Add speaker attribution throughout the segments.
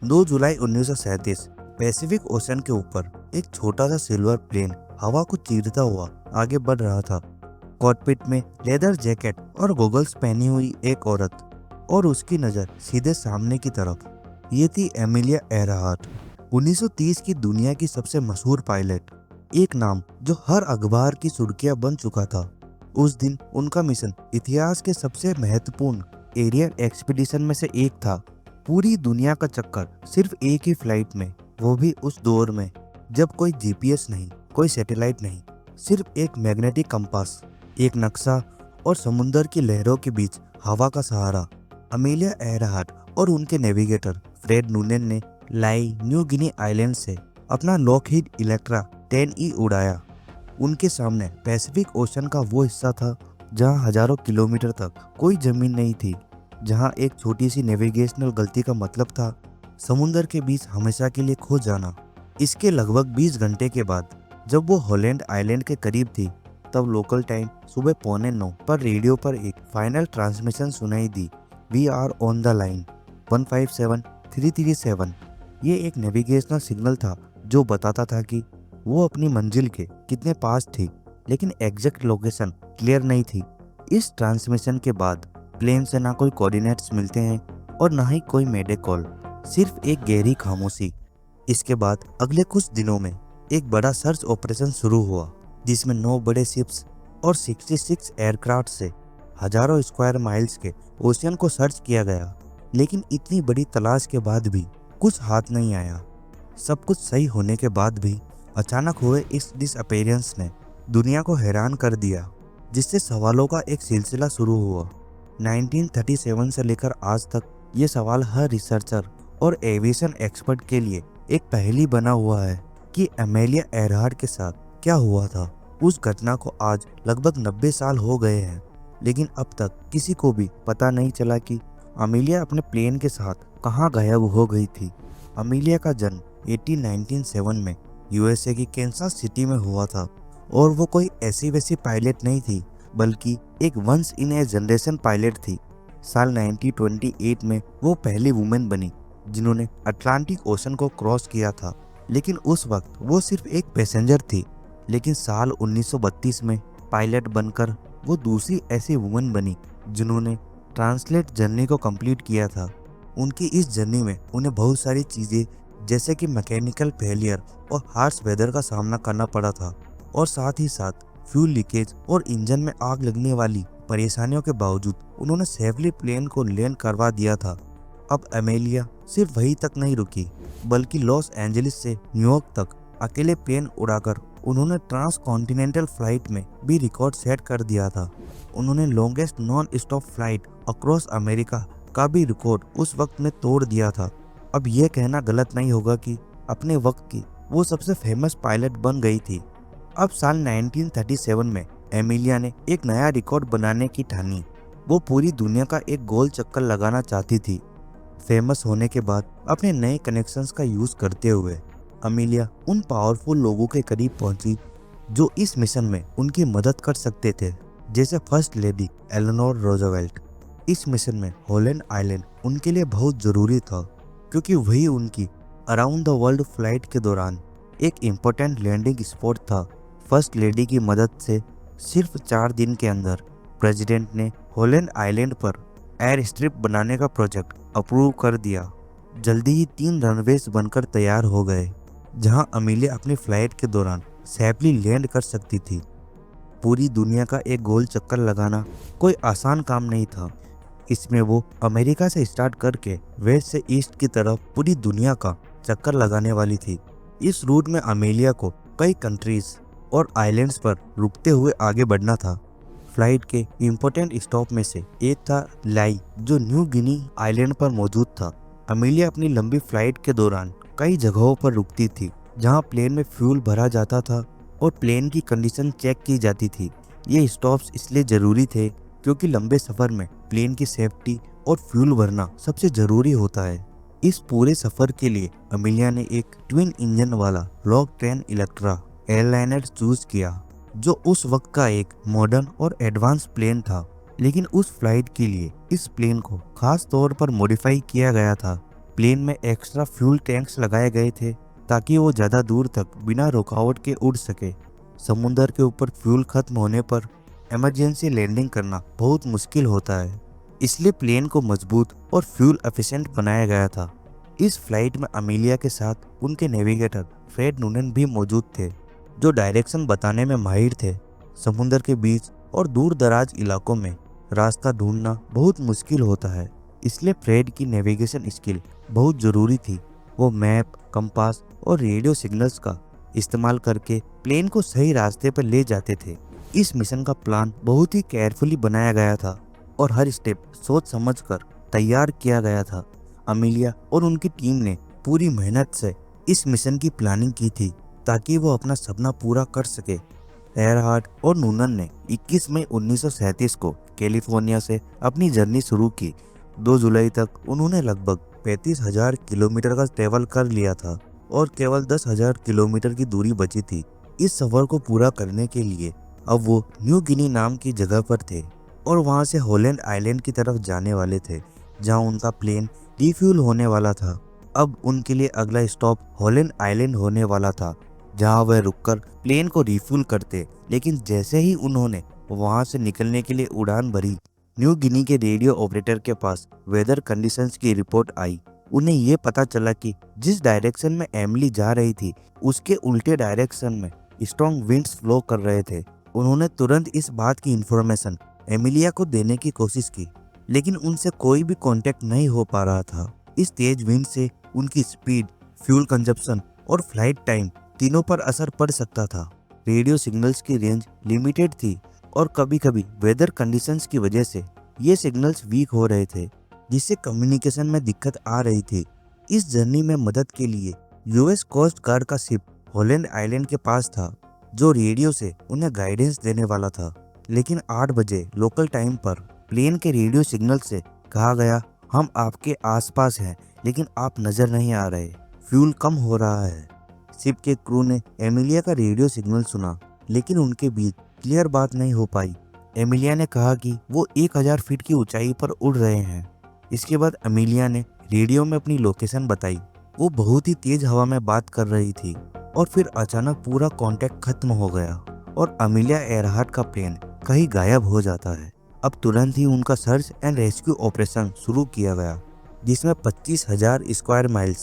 Speaker 1: 2 जुलाई 1937 Pacific ocean के ऊपर एक छोटा सा सिल्वर प्लेन हवा को चीरता हुआ आगे बढ़ रहा था। कॉकपिट में लेदर जैकेट और गॉगल्स पहनी हुई एक औरत और उसकी नज़र सीधे सामने की तरफ। ये थी एमिलिया एयरहार्ट, 1930 की दुनिया की सबसे मशहूर पायलट, एक नाम जो हर अखबार की सुर्खियां बन चुका था। उस दिन उनका मिशन इतिहास के सबसे महत्वपूर्ण एरियल एक्सपीडिशन में से एक था। पूरी दुनिया का चक्कर सिर्फ एक ही फ्लाइट में, वो भी उस दौर में जब कोई जीपीएस नहीं, कोई सैटेलाइट नहीं, सिर्फ एक मैग्नेटिक कंपास, एक नक्शा और समुंदर की लहरों के बीच हवा का सहारा। अमेलिया एयरहार्ट और उनके नेविगेटर फ्रेड नूनेन ने लाई न्यू गिनी आइलैंड से अपना लॉकहीड इलेक्ट्रा 10E उड़ाया। उनके सामने पैसिफिक ओशन का वो हिस्सा था जहां हजारों किलोमीटर तक कोई जमीन नहीं थी, जहां एक छोटी सी नेविगेशनल गलती का मतलब था समुंदर के बीच हमेशा के लिए खो जाना। इसके लगभग 20 घंटे के बाद जब वो हॉलैंड आइलैंड के करीब थी, तब लोकल टाइम सुबह 8:45 पर रेडियो पर एक फाइनल ट्रांसमिशन सुनाई दी। We are on the line 157337। ये एक नेविगेशनल सिग्नल था जो बताता था कि वो अपनी मंजिल के कितने पास थी, लेकिन एग्जैक्ट लोकेशन क्लियर नहीं थी। इस ट्रांसमिशन के बाद प्लेन से ना कोई कोऑर्डिनेट्स मिलते हैं और ना ही कोई मेडे कॉल, सिर्फ एक गहरी खामोशी। इसके बाद अगले कुछ दिनों में एक बड़ा सर्च ऑपरेशन शुरू हुआ, जिसमें 9 बड़े शिप्स और 66 एयरक्राफ्ट से हजारों स्क्वायर माइल्स के ओशियन को सर्च किया गया। लेकिन इतनी बड़ी तलाश के बाद भी कुछ हाथ नहीं आया। सब कुछ सही होने के बाद भी अचानक हुए इस डिसअपेरेंस ने दुनिया को हैरान कर दिया, जिससे सवालों का एक सिलसिला शुरू हुआ। 1937 से लेकर आज तक ये सवाल हर रिसर्चर और एविएशन एक्सपर्ट के लिए एक पहेली बना हुआ है कि अमेलिया एयरहार्ट के साथ क्या हुआ था। उस घटना को आज लगभग 90 साल हो गए हैं, लेकिन अब तक किसी को भी पता नहीं चला कि अमेलिया अपने प्लेन के साथ कहाँ गायब हो गई थी। अमेलिया का जन्म 1897 में यूएसए की कैंसस सिटी में हुआ था और वो कोई ऐसी वैसी पायलट नहीं थी, बल्कि एक once in a generation pilot थी। साल 1928 में वो पहली वुमेन बनी जिन्होंने अटलांटिक ओशन को क्रॉस किया था, लेकिन उस वक्त वो सिर्फ एक पैसेंजर थी। लेकिन साल 1932 में पायलट बनकर वो दूसरी ऐसी वुमेन बनी जिन्होंने ट्रांसलेट जर्नी को कंप्लीट किया था। उनकी इस जर्नी में उन्हें बहुत सारी चीज़ें जैसे कि मैकेनिकल फेलियर और हार्श वेदर का सामना करना पड़ा था, और साथ ही साथ फ्यूल लीकेज और इंजन में आग लगने वाली परेशानियों के बावजूद उन्होंने सेफली प्लेन को लैंड करवा दिया था। अब अमेलिया सिर्फ वहीं तक नहीं रुकी, बल्कि लॉस एंजलिस से न्यूयॉर्क तक अकेले प्लेन उड़ाकर उन्होंने ट्रांस कॉन्टिनेंटल फ्लाइट में भी रिकॉर्ड सेट कर दिया था। उन्होंने longest non stop flight across America का भी रिकॉर्ड उस वक्त में तोड़ दिया था। अब यह कहना गलत नहीं होगा कि अपने वक्त की वो सबसे फेमस पायलट बन गई थी। अब साल 1937 में एमिलिया ने एक नया रिकॉर्ड बनाने की ठानी। वो पूरी दुनिया का एक गोल चक्कर लगाना चाहती थी। फेमस होने के बाद अपने नए कनेक्शंस का यूज करते हुए अमेलिया उन पावरफुल लोगों के करीब पहुंची जो इस मिशन में उनकी मदद कर सकते थे, जैसे फर्स्ट लेडी एलेनोर रूजवेल्ट। इस मिशन में हॉलैंड आइलैंड उनके लिए बहुत जरूरी था, क्योंकि वही उनकी अराउंड द वर्ल्ड फ्लाइट के दौरान एक इम्पोर्टेंट लैंडिंग स्पॉट था। फर्स्ट लेडी की मदद से सिर्फ 4 दिन के अंदर प्रेसिडेंट ने हॉलैंड आइलैंड पर एयर स्ट्रिप बनाने का प्रोजेक्ट अप्रूव कर दिया। जल्दी ही 3 रनवेज बनकर तैयार हो गए, जहां अमेलिया अपनी फ्लाइट के दौरान सेफली लैंड कर सकती थी। पूरी दुनिया का एक गोल चक्कर लगाना कोई आसान काम नहीं था। इसमें वो अमेरिका से स्टार्ट करके वेस्ट से ईस्ट की तरफ पूरी दुनिया का चक्कर लगाने वाली थी। इस रूट में अमेलिया को कई कंट्रीज और आइलैंड्स पर रुकते हुए आगे बढ़ना था। फ्लाइट के इम्पोर्टेंट स्टॉप में से एक था लाई, जो न्यू गिनी आइलैंड पर मौजूद था। अमेलिया अपनी लंबी फ्लाइट के दौरान कई जगहों पर रुकती थी, जहां प्लेन में फ्यूल भरा जाता था और प्लेन की कंडीशन चेक की जाती थी। ये स्टॉप्स इसलिए ज़रूरी थे क्योंकि लंबे सफ़र में प्लेन की सेफ्टी और फ्यूल भरना सबसे ज़रूरी होता है। इस पूरे सफ़र के लिए अमेलिया ने एक ट्विन इंजन वाला लॉग 10 इलेक्ट्रा एयरलाइनर चूज किया, जो उस वक्त का एक मॉडर्न और एडवांस प्लेन था। लेकिन उस फ्लाइट के लिए इस प्लेन को खास तौर पर मॉडिफाई किया गया था। प्लेन में एक्स्ट्रा फ्यूल टैंक्स लगाए गए थे ताकि वो ज़्यादा दूर तक बिना रुकावट के उड़ सके। समुंदर के ऊपर फ्यूल खत्म होने पर इमरजेंसी लैंडिंग करना बहुत मुश्किल होता है, इसलिए प्लेन को मजबूत और फ्यूल एफिशिएंट बनाया गया था। इस फ्लाइट में अमीलिया के साथ उनके नेविगेटर फ्रेड नूनन भी मौजूद थे, जो डायरेक्शन बताने में माहिर थे। समुंदर के बीच और दूर दराज इलाकों में रास्ता ढूंढना बहुत मुश्किल होता है, इसलिए फ्रेड की नेविगेशन स्किल बहुत ज़रूरी थी। वो मैप, कंपास और रेडियो सिग्नल्स का इस्तेमाल करके प्लेन को सही रास्ते पर ले जाते थे। इस मिशन का प्लान बहुत ही केयरफुली बनाया गया था और हर स्टेप सोच समझकर तैयार किया गया था। अमीलिया और उनकी टीम ने पूरी मेहनत से इस मिशन की प्लानिंग की थी ताकि वो अपना सपना पूरा कर सके। एयरहार्ट और नूनन ने 21 मई 1937 को कैलिफोर्निया से अपनी जर्नी शुरू की। 2 जुलाई तक उन्होंने लगभग 35,000 किलोमीटर का ट्रेवल कर लिया था और केवल 10,000 किलोमीटर की दूरी बची थी। इस सफर को पूरा करने के लिए अब वो न्यू गिनी नाम की जगह पर थे और वहां से हॉलैंड आइलैंड की तरफ जाने वाले थे, जहां उनका प्लेन रिफ्यूल होने वाला था। अब उनके लिए अगला स्टॉप हॉलैंड आइलैंड होने वाला था, जहां वह रुककर प्लेन को रिफ्यूल करते। लेकिन जैसे ही उन्होंने वहां से निकलने के लिए उड़ान भरी, न्यू गिनी के रेडियो ऑपरेटर के पास वेदर कंडीशंस की रिपोर्ट आई। उन्हें ये पता चला कि जिस डायरेक्शन में एमिली जा रही थी, उसके उल्टे डायरेक्शन में स्ट्रॉन्ग विंड्स फ्लो कर रहे थे। उन्होंने तुरंत इस बात की इंफॉर्मेशन एमिलिया को देने की कोशिश की, लेकिन उनसे कोई भी कांटेक्ट नहीं हो पा रहा था। इस तेज विंड से उनकी स्पीड, फ्यूल कंजप्शन और फ्लाइट टाइम तीनों पर असर पड़ सकता था। रेडियो सिग्नल्स की रेंज लिमिटेड थी और कभी कभी वेदर कंडीशंस की वजह से ये सिग्नल्स वीक हो रहे थे, जिससे कम्युनिकेशन में दिक्कत आ रही थी। इस जर्नी में मदद के लिए यूएस कोस्ट गार्ड का शिप हॉलैंड आइलैंड के पास था, जो रेडियो से उन्हें गाइडेंस देने वाला था। लेकिन 8 बजे लोकल टाइम पर प्लेन के रेडियो सिग्नल से कहा गया, हम आपके आसपास हैं लेकिन आप नजर नहीं आ रहे, फ्यूल कम हो रहा है। शिप के क्रू ने एमिलिया का रेडियो सिग्नल सुना, लेकिन उनके बीच क्लियर बात नहीं हो पाई। एमिलिया ने कहा कि वो 1000 फीट की ऊंचाई पर उड़ रहे हैं। इसके बाद एमिलिया ने रेडियो में अपनी लोकेशन बताई। वो बहुत ही तेज हवा में बात कर रही थी और फिर अचानक पूरा कांटेक्ट खत्म हो गया और अमीलिया एयरहार्ट का प्लेन कहीं गायब हो जाता है। अब तुरंत ही उनका सर्च एंड रेस्क्यू ऑपरेशन शुरू किया गया, जिसमें 25,000 स्क्वायर माइल्स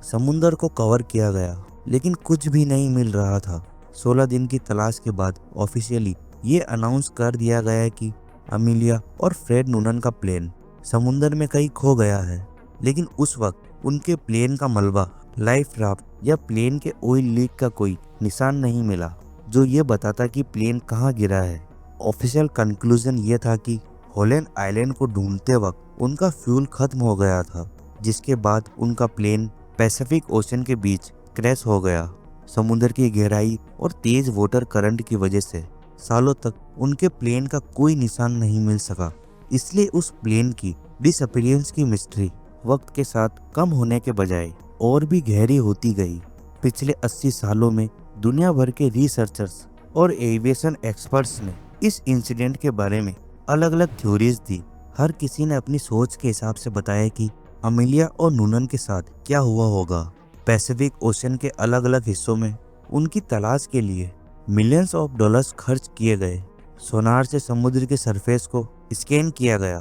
Speaker 1: समुंदर को कवर किया गया, लेकिन कुछ भी नहीं मिल रहा था। 16 दिन की तलाश के बाद ऑफिशियली ये अनाउंस कर दिया गया कि अमीलिया और फ्रेड नूनन का प्लेन समुंदर में कहीं खो गया है। लेकिन उस वक्त उनके प्लेन का मलबा, लाइफ राफ्ट या प्लेन के ऑयल लीक का कोई निशान नहीं मिला, जो ये बताता कि प्लेन कहाँ गिरा है। ऑफिशियल कंक्लूजन ये था कि हॉलैंड आइलैंड को ढूंढते वक्त उनका फ्यूल खत्म हो गया था, जिसके बाद उनका प्लेन पैसिफिक ओशन के बीच क्रैश हो गया। समुद्र की गहराई और तेज वाटर करंट की वजह से सालों तक उनके प्लेन का कोई निशान नहीं मिल सका। इसलिए उस प्लेन की डिसअपीयरेंस की मिस्ट्री वक्त के साथ कम होने के बजाय और भी गहरी होती गई। पिछले 80 सालों में दुनिया भर के रिसर्चर्स और एविएशन एक्सपर्ट्स ने इस इंसिडेंट के बारे में अलग अलग थ्योरीज दी। हर किसी ने अपनी सोच के हिसाब से बताया कि अमीलिया और नूनन के साथ क्या हुआ होगा। पैसिफिक ओशन के अलग अलग हिस्सों में उनकी तलाश के लिए मिलियंस ऑफ डॉलर्स खर्च किए गए। सोनार से समुद्र के सरफेस को स्कैन किया गया,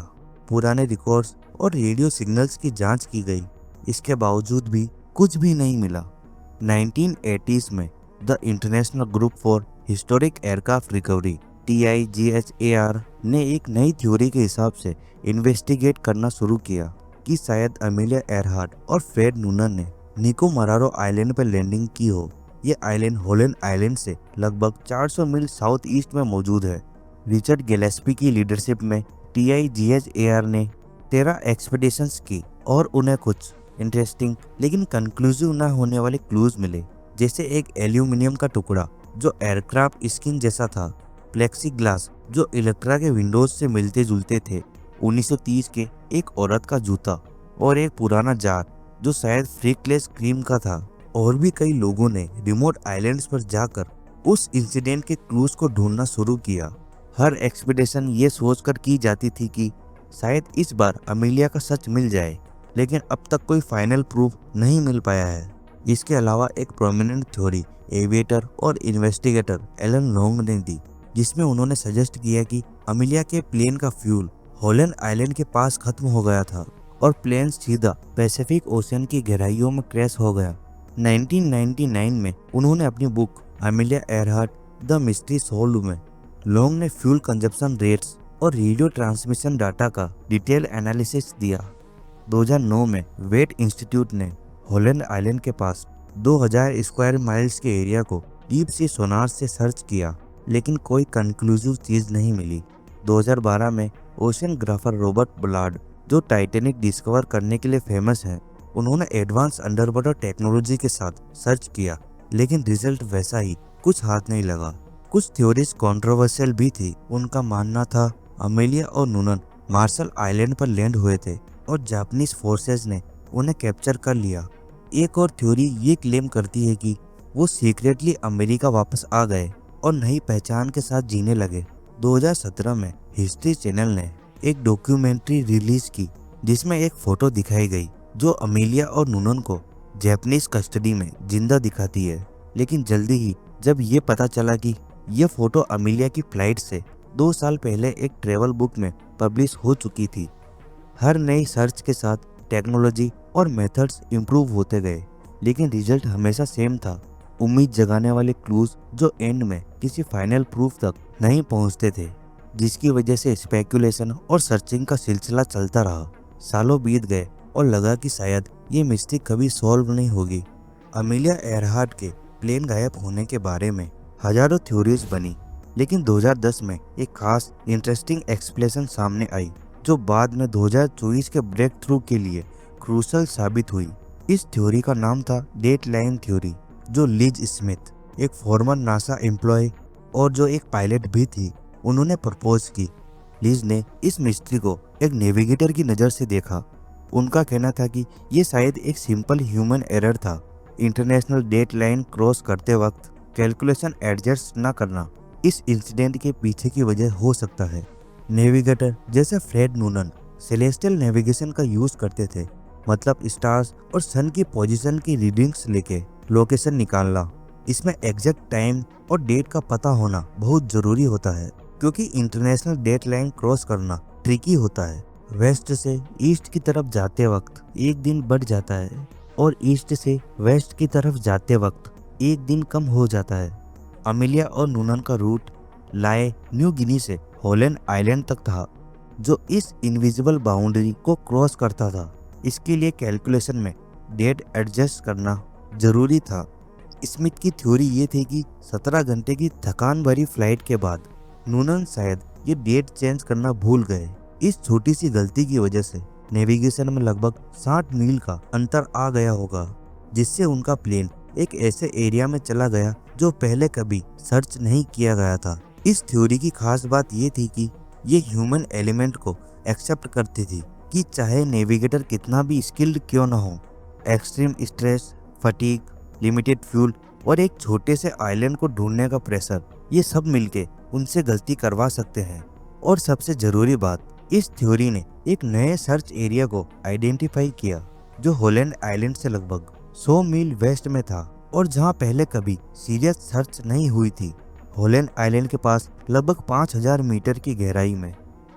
Speaker 1: पुराने रिकॉर्ड्स और रेडियो सिग्नल्स की जांच की गई। इसके बावजूद भी कुछ भी नहीं मिला। 1980s में the international group for historic aircraft recovery TIGHAR ने एक नई थ्योरी के हिसाब से इन्वेस्टिगेट करना शुरू किया कि शायद अमेलिया एयरहार्ट और फ्रेड नूनन ने निको मरारो आइलैंड पर लैंडिंग की हो। ये आइलैंड हॉलैंड आइलैंड से लगभग 400 मील साउथ ईस्ट में मौजूद है। रिचर्ड गिलेस्पी की लीडरशिप में TIGHAR ने 13 एक्सपीडिशंस की और उन्हें कुछ इंटरेस्टिंग लेकिन कंक्लूसिव न होने वाले क्लूज मिले, जैसे एक एल्यूमिनियम का टुकड़ा जो एयरक्राफ्ट स्किन जैसा था, प्लेक्सी ग्लास जो इलेक्ट्रा के विंडोज से मिलते जुलते थे, 1930 के एक औरत का जूता और एक पुराना जार जो शायद फ्रिकलेस क्रीम का था। और भी कई लोगों ने रिमोट आइलैंड्स पर जाकर उस इंसिडेंट के क्लूज को ढूंढना शुरू किया। हर एक्सपीडिशन ये सोचकर की जाती थी कि शायद इस बार अमेलिया का सच मिल जाए, लेकिन अब तक कोई फाइनल प्रूफ नहीं मिल पाया है। इसके अलावा एक प्रोमिनेंट थ्योरी एविएटर और इन्वेस्टिगेटर एलन लोंग ने दी, जिसमें उन्होंने सजेस्ट किया कि अमिलिया के प्लेन का फ्यूल हॉलैंड आइलैंड के पास खत्म हो गया था और प्लेन सीधा पैसिफिक ओशियन की गहराइयों में क्रैश हो गया। 1999 में उन्होंने अपनी book Amelia Earhart the mystery solved में लोंग ने फ्यूल कंजप्शन रेट्स और रेडियो ट्रांसमिशन डाटा का डिटेल एनालिसिस दिया। 2009 में वेट इंस्टीट्यूट ने हॉलैंड आइलैंड के पास 2000 स्क्वायर माइल्स के एरिया को डीप सी सोनार से सर्च किया, लेकिन कोई कंक्लूसिव चीज नहीं मिली। 2012 में ओशियनग्राफर रॉबर्ट बुलार्ड, जो टाइटैनिक डिस्कवर करने के लिए फेमस है, उन्होंने एडवांस अंडरवाटर टेक्नोलॉजी के साथ सर्च किया, लेकिन रिजल्ट वैसा ही कुछ हाथ नहीं लगा। कुछ थ्योरीज कंट्रोवर्शियल भी थी। उनका मानना था अमेलिया और नूनन मार्शल आइलैंड पर लैंड हुए थे और जापानीज फोर्सेस ने उन्हें कैप्चर कर लिया। एक और थ्योरी ये क्लेम करती है कि वो सीक्रेटली अमेरिका वापस आ गए और नई पहचान के साथ जीने लगे। 2017 में हिस्ट्री चैनल ने एक डॉक्यूमेंट्री रिलीज की, जिसमें एक फोटो दिखाई गई जो अमेलिया और नूनन को जापानीज कस्टडी में जिंदा दिखाती है। लेकिन जल्दी ही जब ये पता चला कि ये फोटो अमेलिया की फ्लाइट से 2 साल पहले एक ट्रेवल बुक में पब्लिश हो चुकी थी। हर नई सर्च के साथ टेक्नोलॉजी और मेथड्स इम्प्रूव होते गए, लेकिन रिजल्ट हमेशा सेम था। उम्मीद जगाने वाले क्लूज जो एंड में किसी फाइनल प्रूफ तक नहीं पहुंचते थे, जिसकी वजह से स्पेकुलेशन और सर्चिंग का सिलसिला चलता रहा। सालों बीत गए और लगा कि शायद ये मिस्ट्री कभी सॉल्व नहीं होगी। अमेलिया एयरहार्ट के प्लेन गायब होने के बारे में हजारों थ्योरीज बनी, लेकिन 2010 में एक खास इंटरेस्टिंग एक्सप्लेनेशन सामने आई, जो बाद में 2024 के ब्रेक थ्रू के लिए क्रूशल साबित हुई। इस थ्योरी का नाम था डेडलाइन थ्योरी, जो लिज स्मिथ, एक फॉर्मर नासा एम्प्लॉय और जो एक पायलट भी थी, उन्होंने प्रपोज की। लिज ने इस मिस्ट्री को एक नेविगेटर की नज़र से देखा। उनका कहना था कि ये शायद एक सिंपल ह्यूमन एरर था। इंटरनेशनल डेडलाइन क्रॉस करते वक्त कैलकुलेशन एडजस्ट न करना इस इंसिडेंट के पीछे की वजह हो सकता है। नेविगेटर जैसे फ्रेड नूनन सेलेस्टियल नेविगेशन का यूज करते थे, मतलब स्टार्स और सन की पोजीशन की रीडिंग्स लेके लोकेशन निकालना। इसमें एग्जैक्ट टाइम और डेट का पता होना बहुत जरूरी होता है, क्योंकि इंटरनेशनल डेडलाइन क्रॉस करना ट्रिकी होता है। वेस्ट से ईस्ट की तरफ जाते वक्त एक दिन बढ़ जाता है और ईस्ट से वेस्ट की तरफ जाते वक्त एक दिन कम हो जाता है। अमेलिया और नूनन का रूट लाए न्यू गिनी से हॉलैंड आइलैंड तक था, जो इस इनविजिबल बाउंड्री को क्रॉस करता था। इसके लिए कैलकुलेशन में डेट एडजस्ट करना जरूरी था। स्मिथ की थ्योरी ये थी कि 17 घंटे की थकान भरी फ्लाइट के बाद नूनन शायद ये डेट चेंज करना भूल गए। इस छोटी सी गलती की वजह से नेविगेशन में लगभग 60 मील का अंतर आ गया होगा, जिससे उनका प्लेन एक ऐसे एरिया में चला गया जो पहले कभी सर्च नहीं किया गया था। इस थ्योरी की खास बात ये थी कि ये ह्यूमन एलिमेंट को एक्सेप्ट करती थी कि चाहे नेविगेटर कितना भी स्किल्ड क्यों न हो, extreme stress, fatigue, limited fuel और एक छोटे से आइलैंड को ढूंढने का प्रेशर, ये सब मिलके उनसे गलती करवा सकते हैं। और सबसे जरूरी बात, इस थ्योरी ने एक नए सर्च एरिया को आइडेंटिफाई किया, जो हॉलैंड आइलैंड से लगभग 100 मील वेस्ट में था और जहां पहले कभी सीरियस सर्च नहीं हुई थी। हॉलैंड आइलैंड के पास लगभग 5000 मीटर की गहराई में।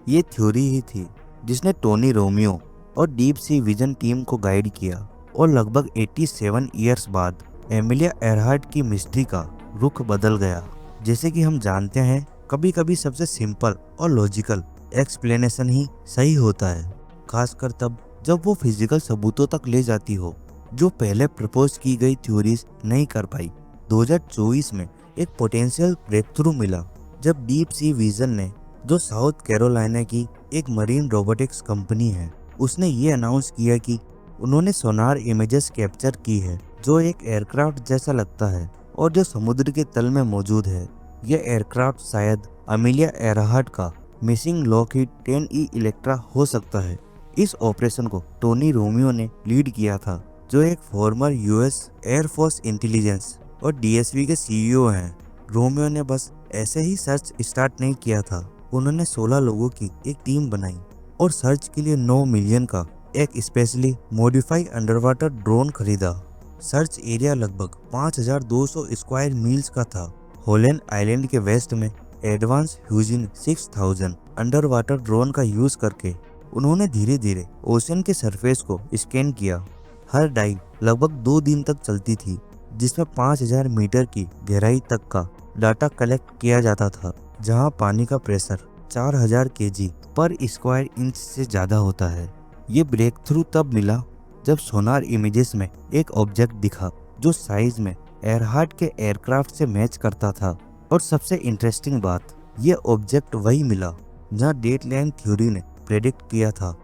Speaker 1: ये थ्योरी ही थी जिसने टोनी रोमियो और डीप सी विजन टीम को गाइड किया, और लगभग 87 ईयर्स बाद एमिलिया एयरहार्ट की मिस्ट्री का रुख बदल गया। जैसे कि हम जानते हैं, कभी कभी सबसे सिंपल और लॉजिकल एक्सप्लेनेशन ही सही होता है, खासकर तब जब वो फिजिकल सबूतों तक ले जाती हो जो पहले प्रपोज की गई थ्योरीज नहीं कर पाई। 2024 में एक पोटेंशियल ब्रेक थ्रू मिला जब डीप सी विजन ने, जो साउथ कैरोलिना की एक मरीन रोबोटिक्स कंपनी है, उसने ये अनाउंस किया कि उन्होंने सोनार इमेजेस कैप्चर की है जो एक एयरक्राफ्ट जैसा लगता है और जो समुद्र के तल में मौजूद है। यह एयरक्राफ्ट शायद अमेलिया एयरहार्ट का मिसिंग लॉकहीड 10E इलेक्ट्रा हो सकता है। इस ऑपरेशन को टोनी रोमियो ने लीड किया था, जो एक फॉर्मर यूएस एयरफोर्स इंटेलिजेंस और डीएसवी के सीईओ हैं। रोमियो ने बस ऐसे ही सर्च स्टार्ट नहीं किया था, उन्होंने 16 लोगों की एक टीम बनाई और सर्च के लिए 9 मिलियन का एक स्पेशली मॉडिफाई अंडरवाटर ड्रोन खरीदा। सर्च एरिया लगभग 5200 स्क्वायर मील्स का था। होलैंड आइलैंड के वेस्ट में एडवांस ह्यूजिन 6000 अंडर वाटर ड्रोन का यूज करके उन्होंने धीरे धीरे ओशन के सरफेस को स्कैन किया। हर डाइव लगभग 2 दिन तक चलती थी, जिसमें 5000 मीटर की गहराई तक का डाटा कलेक्ट किया जाता था, जहां पानी का प्रेशर 4000 केजी पर स्क्वायर इंच से ज्यादा होता है। ये ब्रेक थ्रू तब मिला जब सोनार इमेजेस में एक ऑब्जेक्ट दिखा जो साइज में एयरहार्ट के एयरक्राफ्ट से मैच करता था। और सबसे इंटरेस्टिंग बात, ये ऑब्जेक्ट वही मिला जहां डेडलाइन थ्योरी ने प्रेडिक्ट किया था।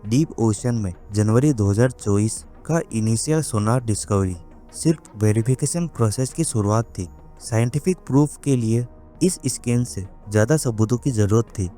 Speaker 1: डीप ओशन में जनवरी 2024 का इनिशियल सोनार डिस्कवरी सिर्फ वेरिफिकेशन प्रोसेस की शुरुआत थी। साइंटिफिक प्रूफ के लिए इस स्कैन से ज़्यादा सबूतों की ज़रूरत थी,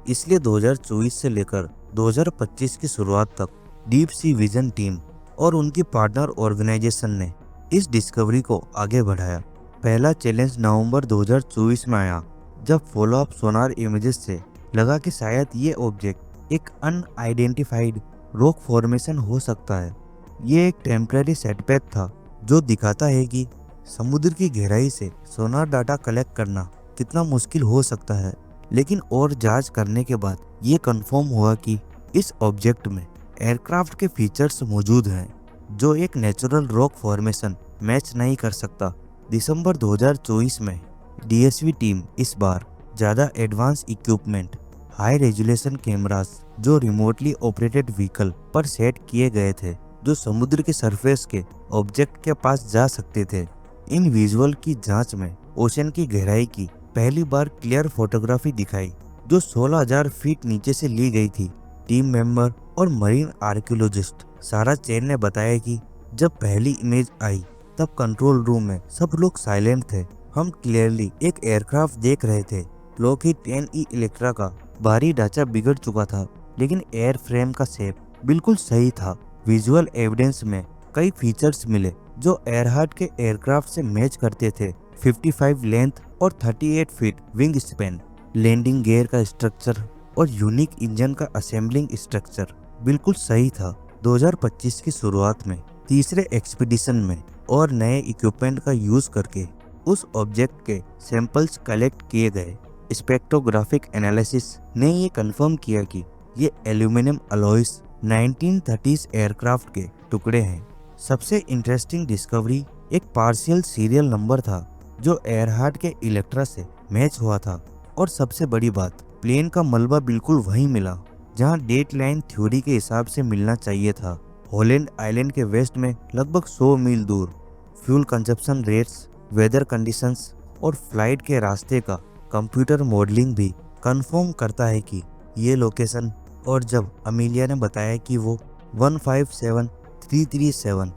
Speaker 1: इसलिए 2024 से लेकर 2025 की शुरुआत तक डीप सी विजन टीम और उनकी पार्टनर ऑर्गेनाइजेशन ने इस डिस्कवरी को आगे बढ़ाया। पहला चैलेंज नवंबर 2024 में आया, जब फॉलो अप सोनार इमेजेस से लगा कि शायद ये ऑब्जेक्ट एक अनआइडेंटिफाइड रॉक फॉर्मेशन हो सकता है। ये एक टेम्पररी सेटबैक था जो दिखाता है कि समुद्र की गहराई से सोनार डाटा कलेक्ट करना कितना मुश्किल हो सकता है। लेकिन और जांच करने के बाद ये कंफर्म हुआ कि इस ऑब्जेक्ट में एयरक्राफ्ट के फीचर्स मौजूद हैं जो एक नेचुरल रॉक फॉर्मेशन मैच नहीं कर सकता। दिसंबर 2024 में डीएसवी टीम इस बार ज़्यादा advance equipment, high resolution cameras जो रिमोटली ऑपरेटेड व्हीकल पर सेट किए गए थे, जो समुद्र के सरफेस के ऑब्जेक्ट के पास जा सकते थे। इन विजुअल की जांच में ओशन की गहराई की पहली बार क्लियर फोटोग्राफी दिखाई, जो 16,000 फीट नीचे से ली गई थी। टीम मेंबर और मरीन आर्कियोलॉजिस्ट सारा चैन ने बताया कि जब पहली इमेज आई तब कंट्रोल रूम में सब लोग साइलेंट थे। हम क्लियरली एक एयरक्राफ्ट देख रहे थे। लॉकहीड 10E इलेक्ट्रा का बाहरी ढांचा बिगड़ चुका था, लेकिन एयर फ्रेम का शेप बिल्कुल सही था। विजुअल एविडेंस में कई फीचर्स मिले जो एयरहार्ट के एयरक्राफ्ट से मैच करते थे। 55 लेंथ और 38 feet wingspan, landing gear का स्ट्रक्चर और यूनिक इंजन का असेंबलिंग स्ट्रक्चर बिल्कुल सही था। 2025 की शुरुआत में तीसरे एक्सपीडिशन में और नए इक्विपमेंट का यूज करके उस ऑब्जेक्ट के सैंपल्स कलेक्ट किए गए। स्पेक्ट्रोग्राफिक एनालिसिस ने ये कंफर्म किया कि ये एल्यूमिनियम अलॉयस 1930s एयरक्राफ्ट के टुकड़े हैं। सबसे इंटरेस्टिंग डिस्कवरी एक पार्शियल सीरियल नंबर था जो एयरहार्ट के इलेक्ट्रा से मैच हुआ था। और सबसे बड़ी बात, प्लेन का मलबा बिल्कुल वहीं मिला जहां डेडलाइन थ्योरी के हिसाब से मिलना चाहिए था। होलैंड आइलैंड के वेस्ट में लगभग 100 मील दूर। Fuel consumption rates, weather conditions और फ्लाइट के रास्ते का कंप्यूटर मॉडलिंग भी कंफर्म करता है कि ये लोकेशन। और जब अमीलिया ने बताया कि वो 157337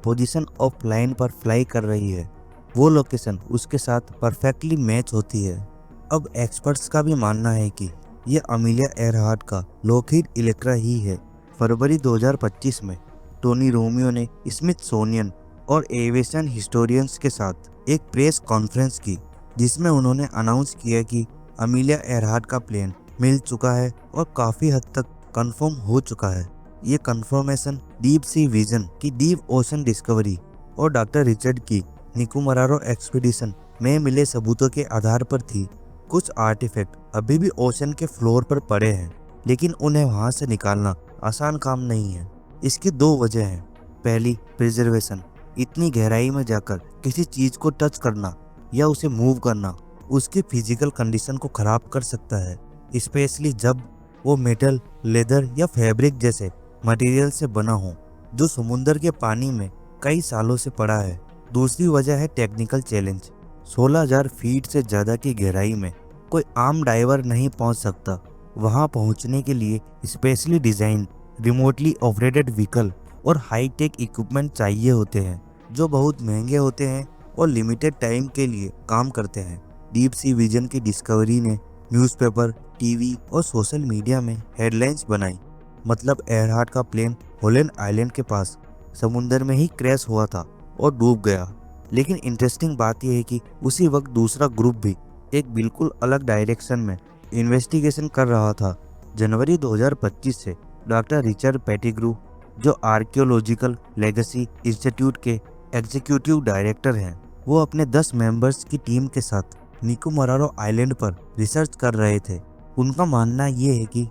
Speaker 1: पोजीशन ऑफ लाइन पर फ्लाई कर रही है, वो लोकेशन उसके साथ परफेक्टली मैच होती है। अब एक्सपर्ट्स का भी मानना है कि ये अमीलिया एयरहार्ट का लॉकहीड इलेक्ट्रा ही है। फरवरी 2025 में टोनी रोमियो ने स्मिथसोनियन और एविएशन हिस्टोरियंस के साथ एक प्रेस कॉन्फ्रेंस की, जिसमें उन्होंने अनाउंस किया कि अमीलिया एयरहार्ट का प्लेन मिल चुका है और काफ़ी हद तक कंफर्म हो चुका है। ये कंफर्मेशन डीप सी विजन की डीप ओशन डिस्कवरी और डॉक्टर रिचर्ड की निकोमारो एक्सपीडिशन में मिले सबूतों के आधार पर थी। कुछ आर्टिफैक्ट अभी भी ओशन के फ्लोर पर पड़े हैं, लेकिन उन्हें वहां से निकालना आसान काम नहीं है। इसकी 2 वजह हैं। पहली, प्रिजर्वेशन। इतनी गहराई में जाकर किसी चीज को टच करना या उसे मूव करना उसकी फिजिकल कंडीशन को खराब कर सकता है, स्पेशली जब वो मेटल, लेदर या फैब्रिक जैसे मटेरियल से बना हो जो समुद्र के पानी में कई सालों से पड़ा है। दूसरी वजह है टेक्निकल चैलेंज। 16,000 फीट से ज़्यादा की गहराई में कोई आम डाइवर नहीं पहुंच सकता। वहां पहुंचने के लिए specially design, remotely operated vehicle और हाई टेक इक्विपमेंट चाहिए होते हैं, जो बहुत महंगे होते हैं और लिमिटेड टाइम के लिए काम करते हैं। डीप सी विजन की डिस्कवरी ने न्यूज़पेपर, टीवी और सोशल मीडिया में हेडलाइंस बनाई। मतलब एयरहार्ट का प्लेन होलैंड आइलैंड के पास समुंदर में ही क्रैश हुआ था और डूब गया। लेकिन इंटरेस्टिंग बात यह है कि उसी वक्त दूसरा ग्रुप भी एक बिल्कुल अलग डायरेक्शन में इन्वेस्टिगेशन कर रहा था। जनवरी 2025 से डॉक्टर रिचर्ड पेटिग्रू, जो आर्कियोलॉजिकल लेगेसी इंस्टीट्यूट के एग्जीक्यूटिव डायरेक्टर हैं, वो अपने 10 मेंबर्स की टीम के साथ निकोबारो आइलैंड पर रिसर्च कर रहे थे। उनका मानना ये है कि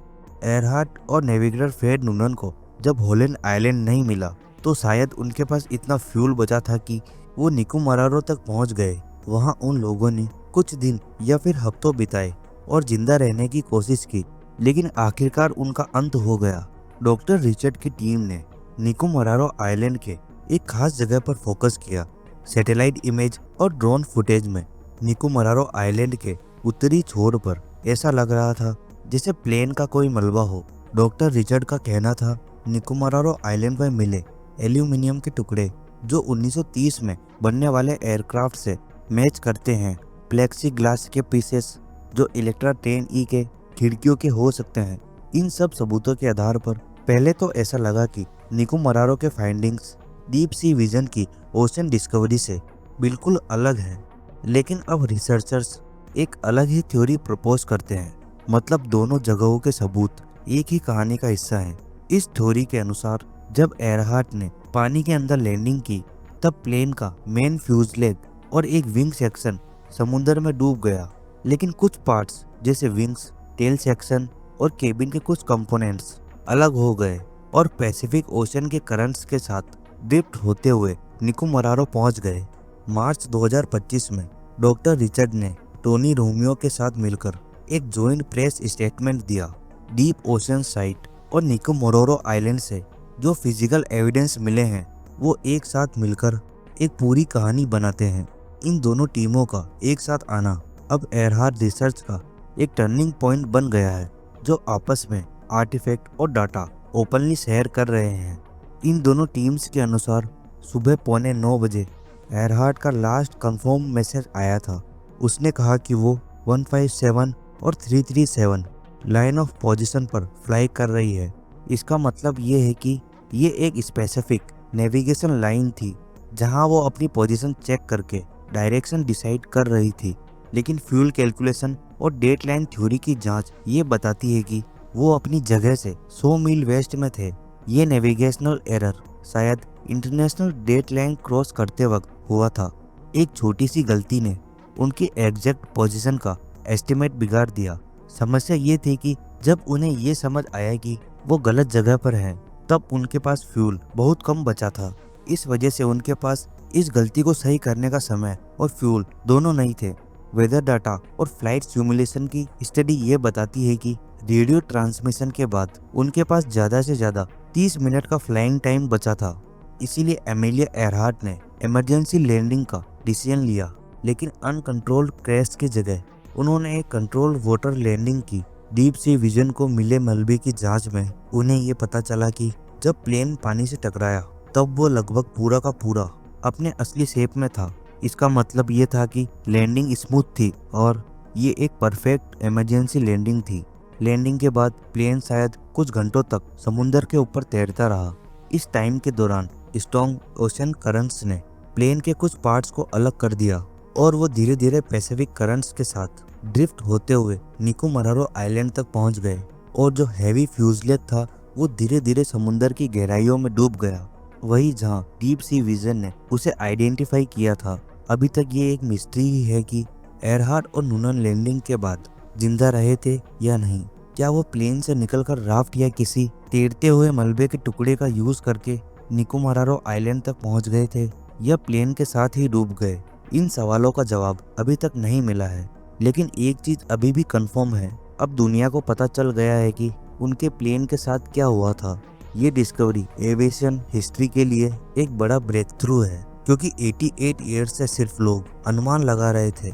Speaker 1: एरहार्ट और नेविगेटर फ्रेड नूनन को जब होलैंड आइलैंड नहीं मिला तो शायद उनके पास इतना फ्यूल बचा था कि वो निकोबारो तक पहुंच गए। वहां उन लोगों ने कुछ दिन या फिर हफ्तों बिताए और जिंदा रहने की कोशिश की, लेकिन आखिरकार उनका अंत हो गया। डॉक्टर रिचर्ड की टीम ने निकोबारो आइलैंड के एक खास जगह पर फोकस किया। सैटेलाइट इमेज और ड्रोन फुटेज में निकोबारो आइलैंड के उत्तरी छोर पर ऐसा लग रहा था जैसे प्लेन का कोई मलबा हो। डॉक्टर रिचर्ड का कहना था निकोबारो आइलैंड पर मिले एल्यूमिनियम के टुकड़े, जो 1930 में बनने वाले एयरक्राफ्ट से मैच करते हैं, प्लेक्सी ग्लास के पीसेस जो इलेक्ट्रा 10E के खिड़कियों के हो सकते हैं। इन सब सबूतों के आधार पर पहले तो ऐसा लगा कि निकोबारो के फाइंडिंग्स डीप सी विजन की ओशन डिस्कवरी से बिल्कुल अलग है। लेकिन अब रिसर्चर्स एक अलग ही थ्योरी प्रपोज करते हैं, मतलब दोनों जगहों के सबूत एक ही कहानी का हिस्सा हैं। इस थ्योरी के अनुसार जब एरहार्ट ने पानी के अंदर लैंडिंग की तब प्लेन का मेन फ्यूजलेज और एक विंग सेक्शन समुद्र में डूब गया, लेकिन कुछ पार्ट्स जैसे विंग्स, टेल सेक्शन और केबिन के कुछ कंपोनेंट्स अलग हो गए और पैसिफिक ओशन के करंट्स के साथ ड्रिफ्ट होते हुए निकोबारो पहुंच गए। मार्च 2025 में डॉक्टर रिचर्ड ने टोनी रोमियो के साथ मिलकर एक जॉइंट प्रेस स्टेटमेंट दिया। डीप ओशन साइट और निकोबारो आइलैंड से जो फिजिकल एविडेंस मिले हैं वो एक साथ मिलकर एक पूरी कहानी बनाते हैं। इन दोनों टीमों का एक साथ आना अब एरहार्ट रिसर्च का एक टर्निंग पॉइंट बन गया है, जो आपस में आर्टिफैक्ट और डाटा ओपनली शेयर कर रहे हैं। इन दोनों टीम्स के अनुसार सुबह 8:45 बजे एरहार्ट का लास्ट कंफर्म मैसेज आया था। उसने कहा कि वो 157 और 337 लाइन ऑफ पोजीशन पर फ्लाई कर रही है। इसका मतलब ये है कि ये एक स्पेसिफिक नेविगेशन लाइन थी जहां वो अपनी पोजीशन चेक करके डायरेक्शन डिसाइड कर रही थी। लेकिन फ्यूल कैलकुलेशन और डेटलाइन थ्योरी की जांच ये बताती है कि वो अपनी जगह से 100 मील वेस्ट में थे। ये नेविगेशनल एरर शायद इंटरनेशनल डेटलाइन क्रॉस करते वक्त हुआ था। एक छोटी सी गलती ने उनकी एग्जैक्ट पोजीशन का एस्टिमेट बिगाड़ दिया। समस्या ये थी कि जब उन्हें ये समझ आया कि वो गलत जगह पर हैं, तब उनके पास फ्यूल बहुत कम बचा था। इस वजह से उनके पास इस गलती को सही करने का समय और फ्यूल दोनों नहीं थे। वेदर डाटा और फ्लाइट सिमुलेशन की स्टडी ये बताती है कि रेडियो ट्रांसमिशन के बाद उनके पास ज़्यादा से ज़्यादा 30 मिनट का फ्लाइंग टाइम बचा था। इसीलिए एमेलिया एरहार्ट ने इमरजेंसी लैंडिंग का डिसीजन लिया, लेकिन अनकंट्रोल्ड क्रैश की जगह उन्होंने एक कंट्रोल वाटर लैंडिंग की। डीप सी विजन को मिले मलबे की जांच में उन्हें ये पता चला कि जब प्लेन पानी से टकराया तब वो लगभग पूरा का पूरा अपने असली शेप में था। इसका मतलब ये था कि लैंडिंग स्मूथ थी और ये एक परफेक्ट इमरजेंसी लैंडिंग थी। लैंडिंग के बाद प्लेन शायद कुछ घंटों तक समुद्र के ऊपर तैरता रहा। इस टाइम के दौरान स्ट्रॉन्ग ओशन करंट्स ने प्लेन के कुछ पार्ट्स को अलग कर दिया और वो धीरे धीरे पैसिफिक करंट्स के साथ ड्रिफ्ट होते हुए निकोबारो आइलैंड तक पहुंच गए और जो हैवी फ्यूजलेज था वो धीरे धीरे समुद्र की गहराइयों में डूब गया, वही जहां डीप सी विजन ने उसे आइडेंटिफाई किया था। अभी तक ये एक मिस्ट्री ही है कि एरहार्ट और नूनन लैंडिंग के बाद जिंदा रहे थे या नहीं। क्या वो प्लेन से निकलकर राफ्ट या किसी तैरते हुए मलबे के टुकड़े का यूज करके निकोबारो आइलैंड तक पहुंच गए थे या प्लेन के साथ ही डूब गए? इन सवालों का जवाब अभी तक नहीं मिला है, लेकिन एक चीज अभी भी कंफर्म है, अब दुनिया को पता चल गया है कि उनके प्लेन के साथ क्या हुआ था। ये डिस्कवरी एविएशन हिस्ट्री के लिए एक बड़ा ब्रेक थ्रू है, क्योंकि 88 ईयर्स से सिर्फ लोग अनुमान लगा रहे थे,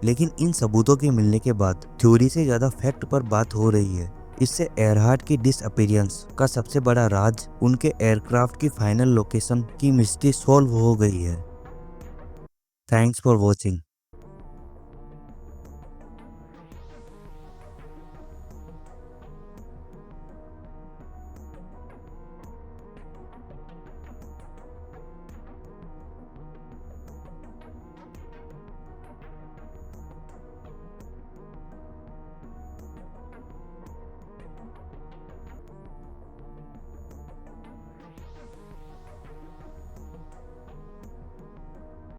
Speaker 1: लेकिन इन सबूतों के मिलने के बाद थ्योरी से ज्यादा फैक्ट पर बात हो रही है। इससे एरहार्ट की डिसअपीयरेंस का सबसे बड़ा राज, उनके एयरक्राफ्ट की फाइनल लोकेशन की मिस्ट्री सॉल्व हो गई है। Thanks for watching.